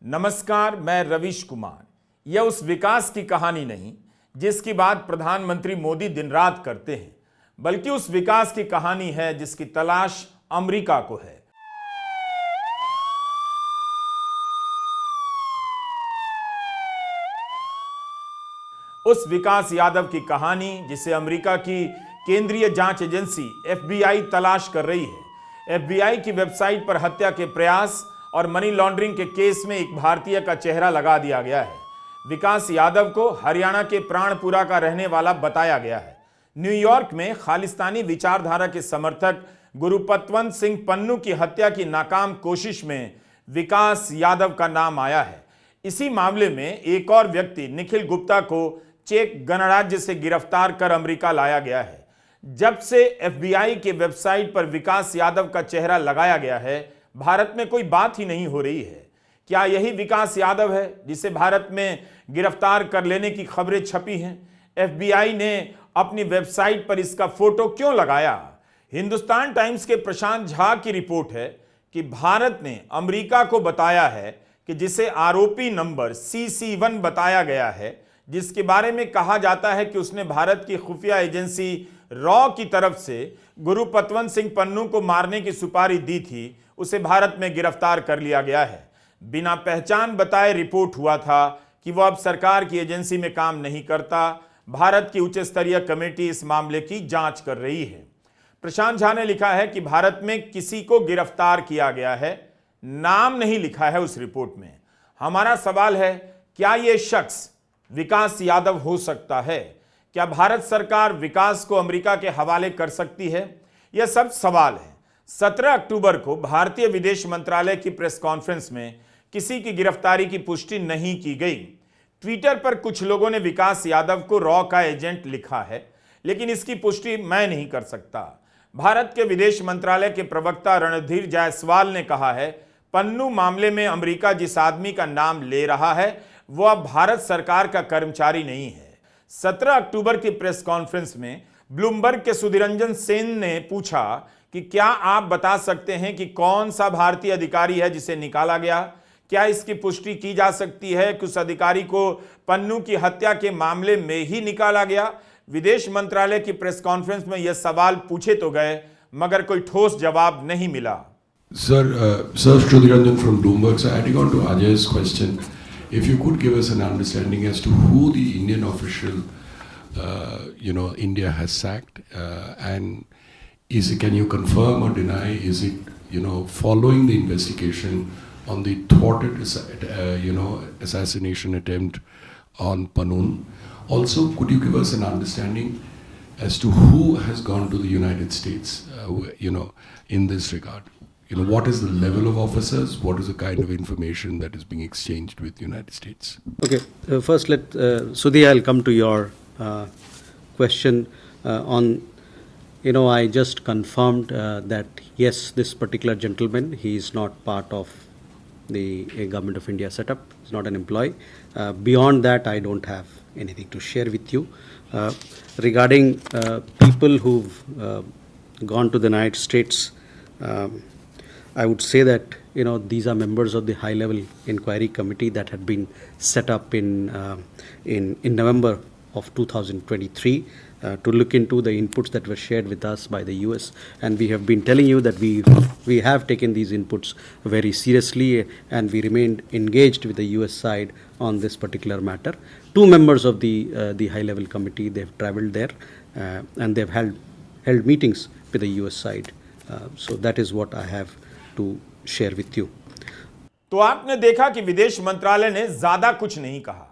नमस्कार, मैं रवीश कुमार। यह उस विकास की कहानी नहीं जिसकी बात प्रधानमंत्री मोदी दिन रात करते हैं, बल्कि उस विकास की कहानी है जिसकी तलाश अमेरिका को है। उस विकास यादव की कहानी जिसे अमेरिका की केंद्रीय जांच एजेंसी FBI तलाश कर रही है। FBI की वेबसाइट पर हत्या के प्रयास और मनी लॉन्ड्रिंग के केस में एक भारतीय का चेहरा लगा दिया गया है। विकास यादव को हरियाणा के प्राणपुरा का रहने वाला बताया गया है। न्यूयॉर्क में खालिस्तानी विचारधारा के समर्थक गुरुपतवंत सिंह पन्नू की हत्या की नाकाम कोशिश में विकास यादव का नाम आया है। इसी मामले में एक और व्यक्ति निखिल गुप्ता को चेक गणराज्य से गिरफ्तार कर अमेरिका लाया गया है। जब से FBI के वेबसाइट पर विकास यादव का चेहरा लगाया गया है, भारत में कोई बात ही नहीं हो रही है। क्या यही विकास यादव है जिसे भारत में गिरफ्तार कर लेने की खबरें छपी हैं? FBI ने अपनी वेबसाइट पर इसका फोटो क्यों लगाया? हिंदुस्तान टाइम्स के प्रशांत झा की रिपोर्ट है कि भारत ने अमेरिका को बताया है कि जिसे आरोपी नंबर CC1 बताया गया है, जिसके बारे में कहा जाता है कि उसने भारत की खुफिया एजेंसी रॉ की तरफ से गुरुपतवंत सिंह पन्नू को मारने की सुपारी दी थी, उसे भारत में गिरफ्तार कर लिया गया है। बिना पहचान बताए रिपोर्ट हुआ था कि वह अब सरकार की एजेंसी में काम नहीं करता। भारत की उच्च स्तरीय कमेटी इस मामले की जांच कर रही है। प्रशांत झा ने लिखा है कि भारत में किसी को गिरफ्तार किया गया है, नाम नहीं लिखा है उस रिपोर्ट में। हमारा सवाल है, क्या यह शख्स विकास यादव हो सकता है? क्या भारत सरकार विकास को अमेरिका के हवाले कर सकती है? यह सब सवाल है। 17 अक्टूबर को भारतीय विदेश मंत्रालय की प्रेस कॉन्फ्रेंस में किसी की गिरफ्तारी की पुष्टि नहीं की गई। ट्विटर पर कुछ लोगों ने विकास यादव को रॉ का एजेंट लिखा है, लेकिन इसकी पुष्टि मैं नहीं कर सकता। भारत के विदेश मंत्रालय के प्रवक्ता रणधीर जायसवाल ने कहा है, पन्नू मामले में अमेरिका जिस आदमी का नाम ले रहा है वह अब भारत सरकार का कर्मचारी नहीं है। 17 अक्टूबर की प्रेस कॉन्फ्रेंस में ब्लूमबर्ग के सुधीररंजन सेन ने पूछा कि क्या आप बता सकते हैं कि कौन सा भारतीय अधिकारी है जिसे निकाला गया? क्या इसकी पुष्टि की जा सकती है कि उस अधिकारी को पन्नू की हत्या के मामले में ही निकाला गया? विदेश मंत्रालय की प्रेस कॉन्फ्रेंस में यह सवाल पूछे तो गए, मगर कोई ठोस जवाब नहीं मिला। Sir, Sudhiranjan from Bloomberg. So adding on to Ajay's question, if you could give us an understanding as to who the Indian official, India has sacked, and can you confirm or deny? Is it, following the investigation on the thwarted, assassination attempt on Pannoon? Also, could you give us an understanding as to who has gone to the United States, in this regard? What is the level of officers? What is the kind of information that is being exchanged with the United States? Okay, first Sudhi, I'll come to your question on, I just confirmed that yes, this particular gentleman, he is not part of the Government of India setup. He's not an employee. Beyond that, I don't have anything to share with you. Regarding people who've gone to the United States, I would say that these are members of the high-level inquiry committee that had been set up in November of 2023 to look into the inputs that were shared with us by the US, and we have been telling you that we have taken these inputs very seriously, and we remained engaged with the US side on this particular matter. Two members of the high-level committee, they have traveled there and they've held meetings with the US side. So that is what I have to share with you. तो आपने देखा कि विदेश मंत्रालय ने ज्यादा कुछ नहीं कहा।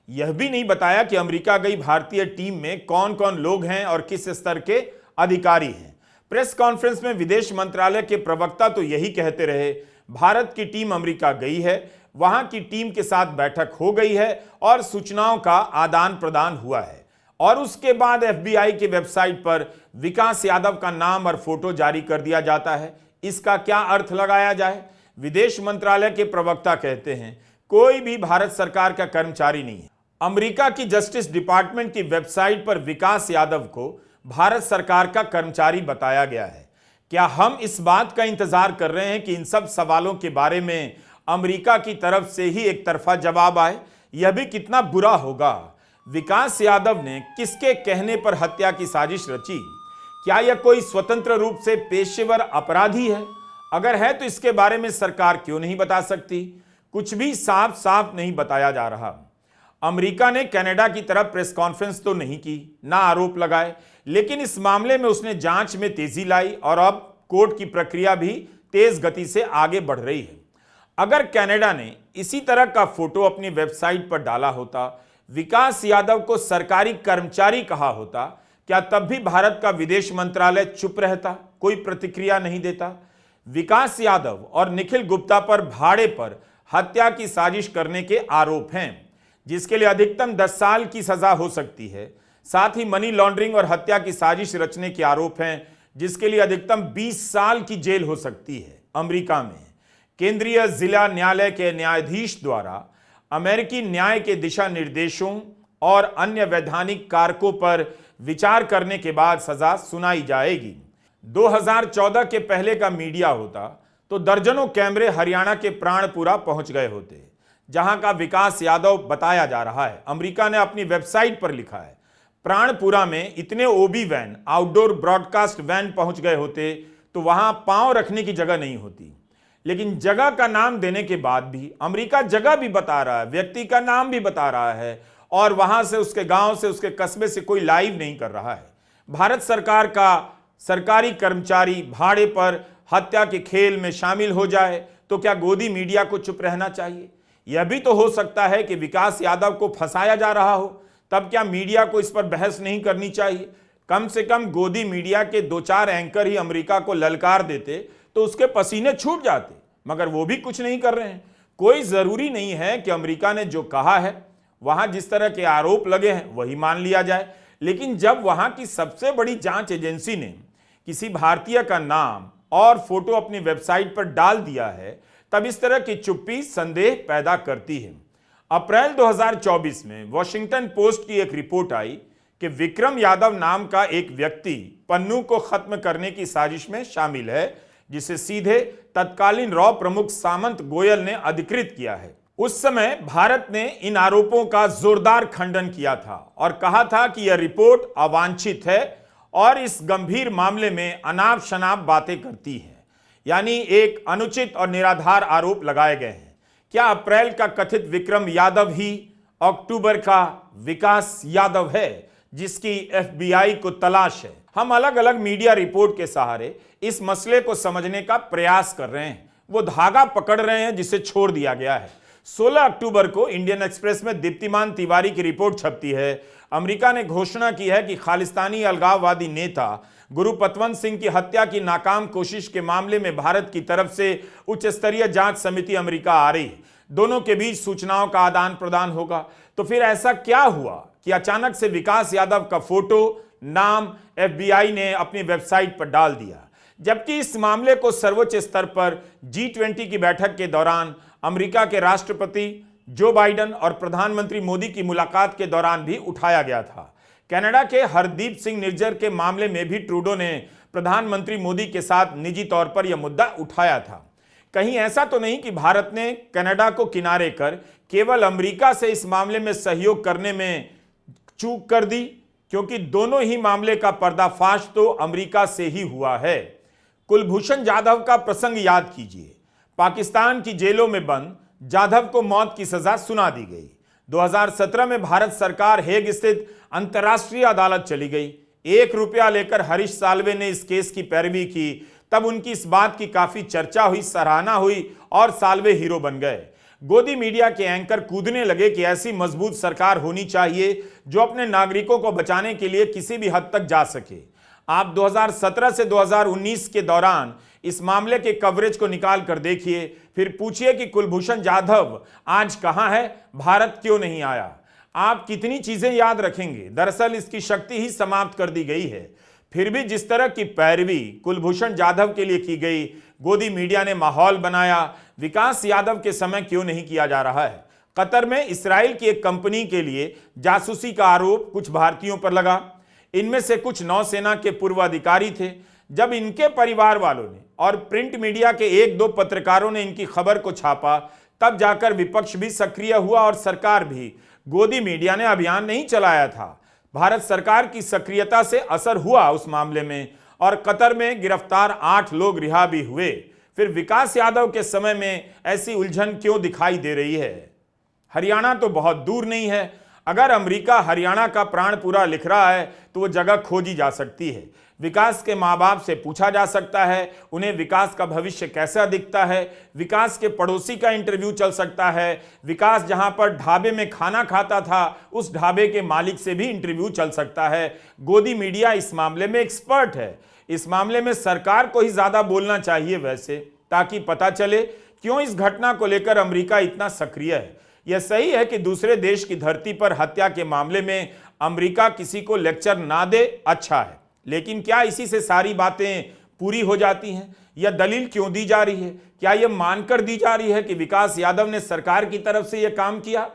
यह भी नहीं बताया कि अमेरिका गई भारतीय टीम में कौन कौन लोग हैं और किस स्तर के अधिकारी हैं। प्रेस कॉन्फ्रेंस में विदेश मंत्रालय के प्रवक्ता तो यही कहते रहे, भारत की टीम अमेरिका गई है, वहां की टीम के साथ बैठक हो गई है और सूचनाओं का आदान प्रदान हुआ है, और उसके बाद FBI की वेबसाइट पर विकास यादव का नाम और फोटो जारी कर दिया जाता है। इसका क्या अर्थ लगाया जाए? विदेश मंत्रालय के प्रवक्ता कहते हैं, कोई भी भारत सरकार का कर्मचारी नहीं है। अमेरिका की जस्टिस डिपार्टमेंट की वेबसाइट पर विकास यादव को भारत सरकार का कर्मचारी बताया गया है। क्या हम इस बात का इंतजार कर रहे हैं कि इन सब सवालों के बारे में अमेरिका की तरफ से ही एक तरफा जवाब आए, यह भी कितना बुरा होगा। विकास यादव ने किसके कहने पर हत्या की साजिश रची? क्या यह कोई स्वतंत्र रूप से पेशेवर अपराधी है? अगर है तो इसके बारे में सरकार क्यों नहीं बता सकती? कुछ भी साफ साफ नहीं बताया जा रहा। अमेरिका ने कनाडा की तरफ प्रेस कॉन्फ्रेंस तो नहीं की, ना आरोप लगाए, लेकिन इस मामले में उसने जांच में तेजी लाई और अब कोर्ट की प्रक्रिया भी तेज गति से आगे बढ़ रही है। अगर कनाडा ने इसी तरह का फोटो अपनी वेबसाइट पर डाला होता, विकास यादव को सरकारी कर्मचारी कहा होता, क्या तब भी भारत का विदेश मंत्रालय चुप रहता, कोई प्रतिक्रिया नहीं देता? विकास यादव और निखिल गुप्ता पर भाड़े पर हत्या की साजिश करने के आरोप हैं, जिसके लिए अधिकतम 10 साल की सजा हो सकती है। साथ ही मनी लॉन्ड्रिंग और हत्या की साजिश रचने के आरोप हैं, जिसके लिए अधिकतम 20 साल की जेल हो सकती है। अमेरिका में केंद्रीय जिला न्यायालय के न्यायाधीश द्वारा अमेरिकी न्याय के दिशा निर्देशों और अन्य वैधानिक कारकों पर विचार करने के बाद सजा सुनाई जाएगी। 2014 के पहले का मीडिया होता तो दर्जनों कैमरे हरियाणा के प्राणपुरा पहुंच गए होते, जहां का विकास यादव बताया जा रहा है। अमेरिका ने अपनी वेबसाइट पर लिखा है, प्राणपुरा में इतने ओबी वैन, आउटडोर ब्रॉडकास्ट वैन पहुंच गए होते तो वहां पांव रखने की जगह नहीं होती। लेकिन जगह का नाम देने के बाद भी अमेरिका जगह भी बता रहा है, व्यक्ति का नाम भी बता रहा है, और वहां से, उसके गांव से, उसके कस्बे से कोई लाइव नहीं कर रहा है। भारत सरकार का सरकारी कर्मचारी भाड़े पर हत्या के खेल में शामिल हो जाए तो क्या गोदी मीडिया को चुप रहना चाहिए? यह भी तो हो सकता है कि विकास यादव को फंसाया जा रहा हो, तब क्या मीडिया को इस पर बहस नहीं करनी चाहिए? कम से कम गोदी मीडिया के 2-4 एंकर ही अमेरिका को ललकार देते तो उसके पसीने छूट जाते, मगर वो भी कुछ नहीं कर रहे हैं। कोई जरूरी नहीं है कि अमेरिका ने जो कहा है, वहां जिस तरह के आरोप लगे हैं वही मान लिया जाए, लेकिन जब वहां की सबसे बड़ी जांच एजेंसी ने किसी भारतीय का नाम और फोटो अपनी वेबसाइट पर डाल दिया है, तब इस तरह की चुप्पी संदेह पैदा करती है। अप्रैल 2024 में वॉशिंगटन पोस्ट की एक रिपोर्ट आई कि विक्रम यादव नाम का एक व्यक्ति पन्नू को खत्म करने की साजिश में शामिल है, जिसे सीधे तत्कालीन रॉ प्रमुख सामंत गोयल ने अधिकृत किया है। उस समय भारत ने इन आरोपों का जोरदार खंडन किया था और कहा था कि यह रिपोर्ट अवांछित है और इस गंभीर मामले में अनाप शनाप बातें करती है, यानी एक अनुचित और निराधार आरोप लगाए गए हैं। क्या अप्रैल का कथित विक्रम यादव ही अक्टूबर का विकास यादव है, जिसकी FBI को तलाश है? हम अलग अलग मीडिया रिपोर्ट के सहारे इस मसले को समझने का प्रयास कर रहे हैं। वो धागा पकड़ रहे हैं जिसे छोड़ दिया गया है। 16 अक्टूबर को इंडियन एक्सप्रेस में दीप्तिमान तिवारी की रिपोर्ट छपती है। अमेरिका ने घोषणा की है कि खालिस्तानी अलगाववादी नेता गुरुपतवंत सिंह की हत्या की नाकाम कोशिश के मामले में भारत की तरफ से उच्च स्तरीय जांच समिति अमेरिका आ रही है। दोनों के बीच सूचनाओं का आदान प्रदान होगा। तो फिर ऐसा क्या हुआ कि अचानक से विकास यादव का फोटो, नाम FBI ने अपनी वेबसाइट पर डाल दिया, जबकि इस मामले को सर्वोच्च स्तर पर G20 की बैठक के दौरान अमेरिका के राष्ट्रपति जो बाइडेन और प्रधानमंत्री मोदी की मुलाकात के दौरान भी उठाया गया था। कनाडा के हरदीप सिंह निर्जर के मामले में भी ट्रूडो ने प्रधानमंत्री मोदी के साथ निजी तौर पर यह मुद्दा उठाया था। कहीं ऐसा तो नहीं कि भारत ने कनाडा को किनारे कर केवल अमेरिका से इस मामले में सहयोग करने में चूक कर दी, क्योंकि दोनों ही मामले का पर्दाफाश तो अमेरिका से ही हुआ है। कुलभूषण जाधव का प्रसंग याद कीजिए। पाकिस्तान की जेलों में बंद जाधव को मौत की सजा सुना दी गई। 2017 में भारत सरकार हेग स्थित अंतर्राष्ट्रीय अदालत चली गई। 1 रुपया लेकर हरीश साल्वे ने इस केस की पैरवी की। तब उनकी इस बात की काफी चर्चा हुई, सराहना हुई और साल्वे हीरो बन गए। गोदी मीडिया के एंकर कूदने लगे कि ऐसी मजबूत सरकार होनी चाहिए जो अपने नागरिकों को बचाने के लिए किसी भी हद तक जा सके। आप 2017 से 2019 के दौरान इस मामले के कवरेज को निकाल कर देखिए, फिर पूछिए कि कुलभूषण जाधव आज कहां है, भारत क्यों नहीं आया। आप कितनी चीजें याद रखेंगे? दरअसल इसकी शक्ति ही समाप्त कर दी गई है। फिर भी जिस तरह की पैरवी कुलभूषण जाधव के लिए की गई, गोदी मीडिया ने माहौल बनाया, विकास यादव के समय क्यों नहीं किया जा रहा है? कतर में इस्राएल की एक कंपनी के लिए जासूसी का आरोप कुछ भारतीयों पर लगा। इनमें से कुछ नौसेना के पूर्व अधिकारी थे। जब इनके परिवार वालों ने और प्रिंट मीडिया के एक दो पत्रकारों ने इनकी खबर को छापा, तब जाकर विपक्ष भी सक्रिय हुआ और सरकार भी। गोदी मीडिया ने अभियान नहीं चलाया था। भारत सरकार की सक्रियता से असर हुआ उस मामले में और कतर में गिरफ्तार 8 लोग रिहा भी हुए। फिर विकास यादव के समय में ऐसी उलझन क्यों दिखाई दे रही है? हरियाणा तो बहुत दूर नहीं है। अगर अमेरिका हरियाणा का प्राण पूरा लिख रहा है तो वो जगह खोजी जा सकती है। विकास के माँ बाप से पूछा जा सकता है उन्हें विकास का भविष्य कैसा दिखता है। विकास के पड़ोसी का इंटरव्यू चल सकता है। विकास जहां पर ढाबे में खाना खाता था उस ढाबे के मालिक से भी इंटरव्यू चल सकता है। गोदी मीडिया इस मामले में एक्सपर्ट है। इस मामले में सरकार को ही ज्यादा बोलना चाहिए वैसे, ताकि पता चले क्यों इस घटना को लेकर अमेरिका इतना सक्रिय है। यह सही है कि दूसरे देश की धरती पर हत्या के मामले में अमेरिका किसी को लेक्चर ना दे, अच्छा है, लेकिन क्या इसी से सारी बातें पूरी हो जाती हैं? यह दलील क्यों दी जा रही है? क्या यह मानकर दी जा रही है कि विकास यादव ने सरकार की तरफ से यह काम किया?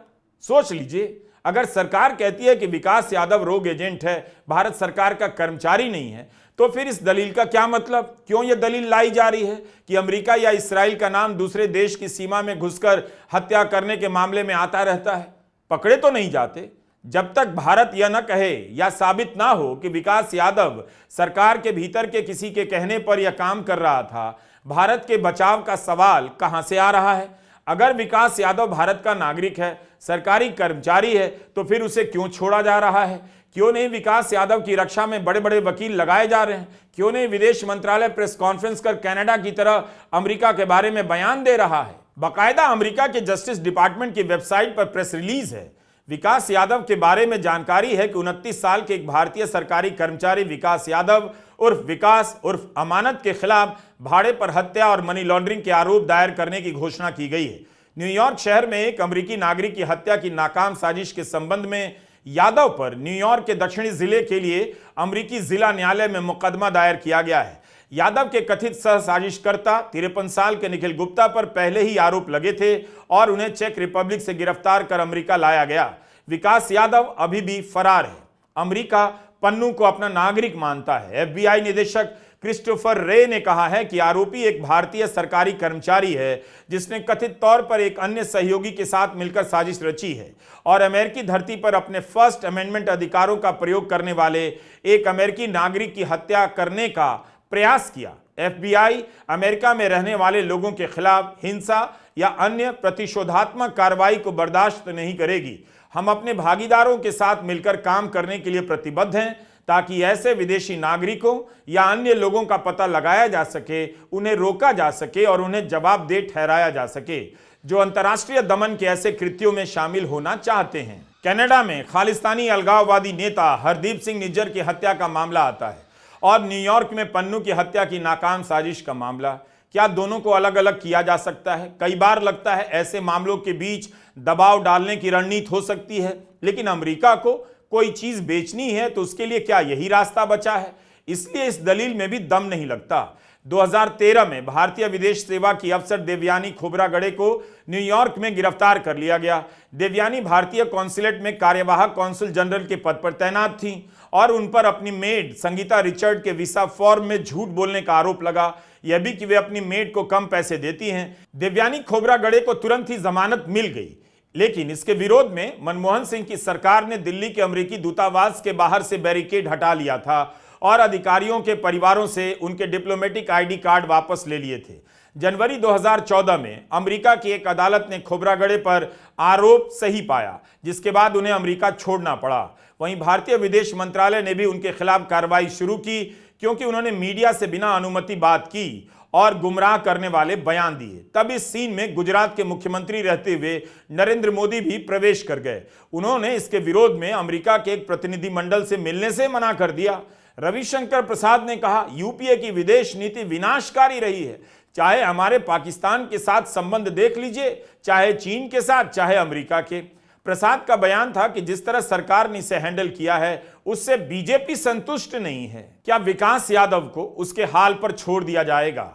सोच लीजिए, अगर सरकार कहती है कि विकास यादव रोग एजेंट है, भारत सरकार का कर्मचारी नहीं है, तो फिर इस दलील का क्या मतलब? क्यों यह दलील लाई जा रही है कि अमेरिका या इस्राइल का नाम दूसरे देश की सीमा में घुसकर हत्या करने के मामले में आता रहता है? पकड़े तो नहीं जाते जब तक भारत यह न कहे या साबित ना हो कि विकास यादव सरकार के भीतर के किसी के कहने पर यह काम कर रहा था। भारत के बचाव का सवाल कहां से आ रहा है? अगर विकास यादव भारत का नागरिक है, सरकारी कर्मचारी है, तो फिर उसे क्यों छोड़ा जा रहा है? क्यों नहीं विकास यादव की रक्षा में बड़े बड़े वकील लगाए जा रहे हैं? क्यों नहीं विदेश मंत्रालय प्रेस कॉन्फ्रेंस कर कनाडा की तरह अमेरिका के बारे में बयान दे रहा है? बाकायदा अमेरिका के जस्टिस डिपार्टमेंट की वेबसाइट पर प्रेस रिलीज है। विकास यादव के बारे में जानकारी है कि 29 साल के एक भारतीय सरकारी कर्मचारी विकास यादव उर्फ विकास उर्फ अमानत के खिलाफ भाड़े पर हत्या और मनी लॉन्ड्रिंग के आरोप दायर करने की घोषणा की गई है। न्यूयॉर्क शहर में एक अमेरिकी नागरिक की हत्या की नाकाम साजिश के संबंध में यादव पर न्यूयॉर्क के दक्षिणी जिले के लिए अमेरिकी जिला न्यायालय में मुकदमा दायर किया गया है। यादव के कथित सह साजिशकर्ता 53 साल के निखिल गुप्ता पर पहले ही आरोप लगे थे और उन्हें चेक रिपब्लिक से गिरफ्तार कर अमेरिका लाया गया। विकास यादव अभी भी फरार है। अमेरिका पन्नू को अपना नागरिक मानता है। FBI निदेशक क्रिस्टोफर रे ने कहा है कि आरोपी एक भारतीय सरकारी कर्मचारी है जिसने कथित तौर पर एक अन्य सहयोगी के साथ मिलकर साजिश रची है और अमेरिकी धरती पर अपने फर्स्ट अमेंडमेंट अधिकारों का प्रयोग करने वाले एक अमेरिकी नागरिक की हत्या करने का प्रयास किया। FBI अमेरिका में रहने वाले लोगों के खिलाफ हिंसा या अन्य प्रतिशोधात्मक कार्रवाई को बर्दाश्त नहीं करेगी। हम अपने भागीदारों के साथ मिलकर काम करने के लिए प्रतिबद्ध हैं ताकि ऐसे विदेशी नागरिकों या अन्य लोगों का पता लगाया जा सके, उन्हें रोका जा सके और उन्हें जवाबदेह ठहराया जा सके जो अंतर्राष्ट्रीय दमन के ऐसे कृत्यों में शामिल होना चाहते हैं। कनाडा में खालिस्तानी अलगाववादी नेता हरदीप सिंह निज्जर की हत्या का मामला आता है और न्यूयॉर्क में पन्नू की हत्या की नाकाम साजिश का मामला। क्या दोनों को अलग अलग किया जा सकता है? कई बार लगता है ऐसे मामलों के बीच दबाव डालने की रणनीति हो सकती है, लेकिन अमेरिका को कोई चीज बेचनी है तो उसके लिए क्या यही रास्ता बचा है? इसलिए इस दलील में भी दम नहीं लगता। 2013 में भारतीय विदेश सेवा की अफसर देवयानी खोब्रागड़े को न्यूयॉर्क में गिरफ्तार कर लिया गया। देवयानी भारतीय कॉन्सुलेट में कार्यवाहक कॉन्सुल जनरल के पद पर तैनात थी और उन पर अपनी मेड संगीता रिचर्ड के वीसा फॉर्म में झूठ बोलने का आरोप लगा, यह भी कि वे अपनी मेड को कम पैसे देती हैं। देवयानी खोब्रागड़े को तुरंत ही जमानत मिल गई, लेकिन इसके विरोध में मनमोहन सिंह की सरकार ने दिल्ली के अमेरिकी दूतावास के बाहर से बैरिकेड हटा लिया था और अधिकारियों के परिवारों से उनके डिप्लोमेटिक ID कार्ड वापस ले लिए थे। जनवरी 2014 में अमेरिका की एक अदालत ने खोब्रागड़े पर आरोप सही पाया, जिसके बाद उन्हें अमेरिका छोड़ना पड़ा। वहीं भारतीय विदेश मंत्रालय ने भी उनके खिलाफ कार्रवाई शुरू की क्योंकि उन्होंने मीडिया से बिना अनुमति बात की और गुमराह करने वाले बयान दिए। तब इस सीन में गुजरात के मुख्यमंत्री रहते हुए नरेंद्र मोदी भी प्रवेश कर गए। उन्होंने इसके विरोध में अमेरिका के एक प्रतिनिधिमंडल से मिलने से मना कर दिया। रविशंकर प्रसाद ने कहा, यूपीए की विदेश नीति विनाशकारी रही है। चाहे हमारे पाकिस्तान के साथ संबंध देख लीजिए, चाहे चीन के साथ, चाहे अमेरिका के। प्रसाद का बयान था कि जिस तरह सरकार ने इसे हैंडल किया है उससे बीजेपी संतुष्ट नहीं है। क्या विकास यादव को उसके हाल पर छोड़ दिया जाएगा?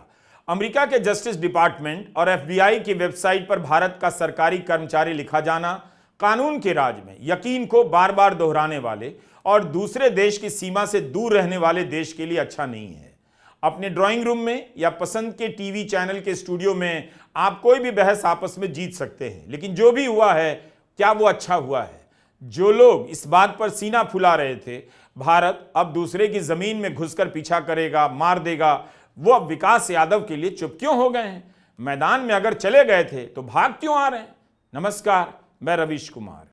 अमेरिका के जस्टिस डिपार्टमेंट और FBI की वेबसाइट पर भारत का सरकारी कर्मचारी लिखा जाना कानून के राज में यकीन को बार बार दोहराने वाले और दूसरे देश की सीमा से दूर रहने वाले देश के लिए अच्छा नहीं है। अपने ड्राइंग रूम में या पसंद के टीवी चैनल के स्टूडियो में आप कोई भी बहस आपस में जीत सकते हैं, लेकिन जो भी हुआ है क्या वो अच्छा हुआ है? जो लोग इस बात पर सीना फुला रहे थे भारत अब दूसरे की जमीन में घुसकर पीछा करेगा, मार देगा, वो अब विकास यादव के लिए चुप क्यों हो गए हैं? मैदान में अगर चले गए थे तो भाग क्यों आ रहे हैं? नमस्कार, मैं रवीश कुमार।